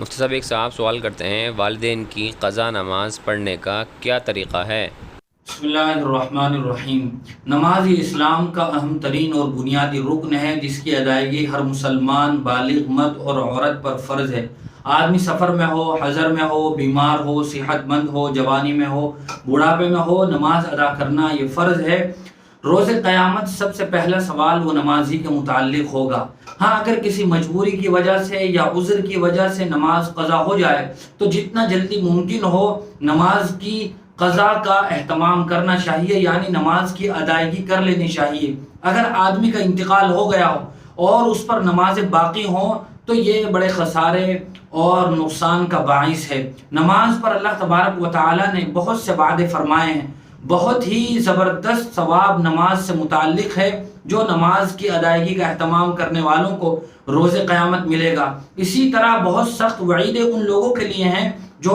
مفتی صاحب، ایک صاحب سوال کرتے ہیں، والدین کی قضا نماز پڑھنے کا کیا طریقہ ہے؟ بسم اللہ الرحمن الرحیم۔ نماز اسلام کا اہم ترین اور بنیادی رکن ہے، جس کی ادائیگی ہر مسلمان بالغ مرد اور عورت پر فرض ہے۔ آدمی سفر میں ہو، حضر میں ہو، بیمار ہو، صحت مند ہو، جوانی میں ہو، بڑھاپے میں ہو، نماز ادا کرنا یہ فرض ہے۔ روز قیامت سب سے پہلا سوال وہ نمازی کے متعلق ہوگا۔ ہاں، اگر کسی مجبوری کی وجہ سے یا عذر کی وجہ سے نماز قضا ہو جائے تو جتنا جلدی ممکن ہو نماز کی قضا کا اہتمام کرنا چاہیے، یعنی نماز کی ادائیگی کر لینی چاہیے۔ اگر آدمی کا انتقال ہو گیا ہو اور اس پر نمازیں باقی ہوں تو یہ بڑے خسارے اور نقصان کا باعث ہے۔ نماز پر اللہ تبارک و تعالی نے بہت سے وعدے فرمائے ہیں۔ بہت ہی زبردست ثواب نماز سے متعلق ہے، جو نماز کی ادائیگی کا اہتمام کرنے والوں کو روز قیامت ملے گا۔ اسی طرح بہت سخت وعیدیں ان لوگوں کے لیے ہیں جو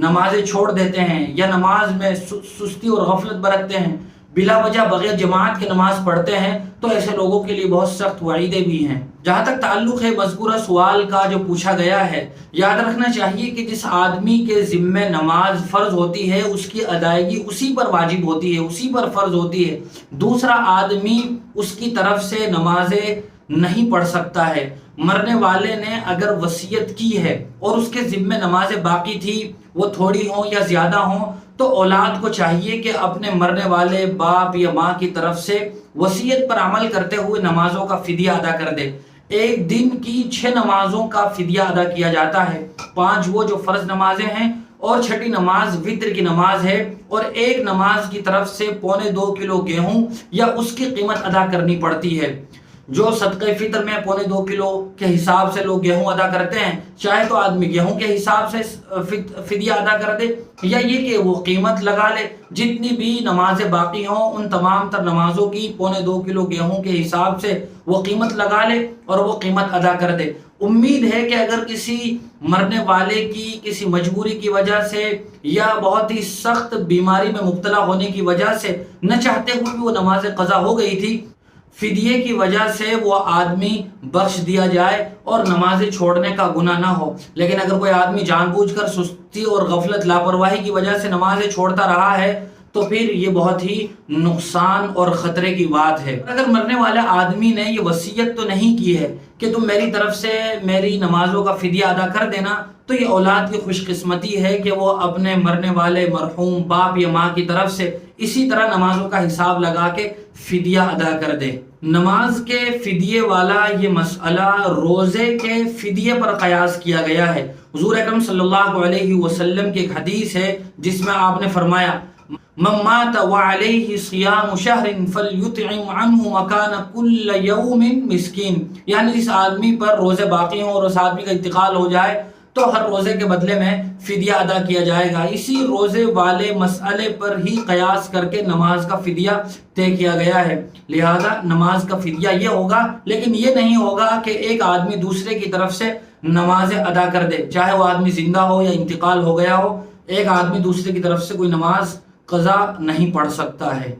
نمازیں چھوڑ دیتے ہیں یا نماز میں سستی اور غفلت برتتے ہیں، بلا وجہ بغیر جماعت کے نماز پڑھتے ہیں، تو ایسے لوگوں کے لیے بہت سخت وعیدیں بھی ہیں۔ جہاں تک تعلق ہے مذکورہ سوال کا جو پوچھا گیا ہے، یاد رکھنا چاہیے کہ جس آدمی کے ذمہ نماز فرض ہوتی ہے اس کی ادائیگی اسی پر واجب ہوتی ہے، اسی پر فرض ہوتی ہے۔ دوسرا آدمی اس کی طرف سے نمازیں نہیں پڑھ سکتا ہے۔ مرنے والے نے اگر وصیت کی ہے اور اس کے ذمہ نمازیں باقی تھی، وہ تھوڑی ہوں یا زیادہ ہوں، تو اولاد کو چاہیے کہ اپنے مرنے والے باپ یا ماں کی طرف سے وصیت پر عمل کرتے ہوئے نمازوں کا فدیہ ادا کر دے۔ ایک دن کی 6 نمازوں کا فدیہ ادا کیا جاتا ہے، 5 وہ جو فرض نمازیں ہیں اور 6ٹی نماز وتر کی نماز ہے، اور ایک نماز کی طرف سے 2.25 کلو گیہوں یا اس کی قیمت ادا کرنی پڑتی ہے۔ جو صدقہ فطر میں 2.25 کلو کے حساب سے لوگ گیہوں ادا کرتے ہیں، چاہے تو آدمی گیہوں کے حساب سے فدیہ ادا کر دے یا یہ کہ وہ قیمت لگا لے۔ جتنی بھی نمازیں باقی ہوں ان تمام تر نمازوں کی 2.25 کلو گیہوں کے حساب سے وہ قیمت لگا لے اور وہ قیمت ادا کر دے۔ امید ہے کہ اگر کسی مرنے والے کی کسی مجبوری کی وجہ سے یا بہت ہی سخت بیماری میں مبتلا ہونے کی وجہ سے نہ چاہتے ہوئے بھی وہ نماز قضا ہو گئی تھی، فدیے کی وجہ سے وہ آدمی بخش دیا جائے اور نمازیں چھوڑنے کا گناہ نہ ہو۔ لیکن اگر کوئی آدمی جان بوجھ کر سستی اور غفلت لاپرواہی کی وجہ سے نمازیں چھوڑتا رہا ہے تو پھر یہ بہت ہی نقصان اور خطرے کی بات ہے۔ اگر مرنے والے آدمی نے یہ وصیت تو نہیں کی ہے کہ تم میری طرف سے میری نمازوں کا فدیہ ادا کر دینا، تو یہ اولاد کی خوش قسمتی ہے کہ وہ اپنے مرنے والے مرحوم باپ یا ماں کی طرف سے اسی طرح نمازوں کا حساب لگا کے فدیہ ادا کر دے۔ نماز کے فدیے والا یہ مسئلہ روزے کے فدیے پر قیاس کیا گیا ہے۔ حضور اکرم صلی اللہ علیہ وسلم کی ایک حدیث ہے جس میں آپ نے فرمایا، من مات وعلیہ صیام شہر فلیطعم عنہ مکان کل یوم مسکین، یعنی جس آدمی پر روزے باقی ہوں اور اس آدمی کا انتقال ہو جائے تو ہر روزے کے بدلے میں فدیہ ادا کیا جائے گا۔ اسی روزے والے مسئلے پر ہی قیاس کر کے نماز کا فدیہ طے کیا گیا ہے۔ لہذا نماز کا فدیہ یہ ہوگا، لیکن یہ نہیں ہوگا کہ ایک آدمی دوسرے کی طرف سے نمازیں ادا کر دے، چاہے وہ آدمی زندہ ہو یا انتقال ہو گیا ہو۔ ایک آدمی دوسرے کی طرف سے کوئی نماز قضا نہیں پڑھ سکتا ہے۔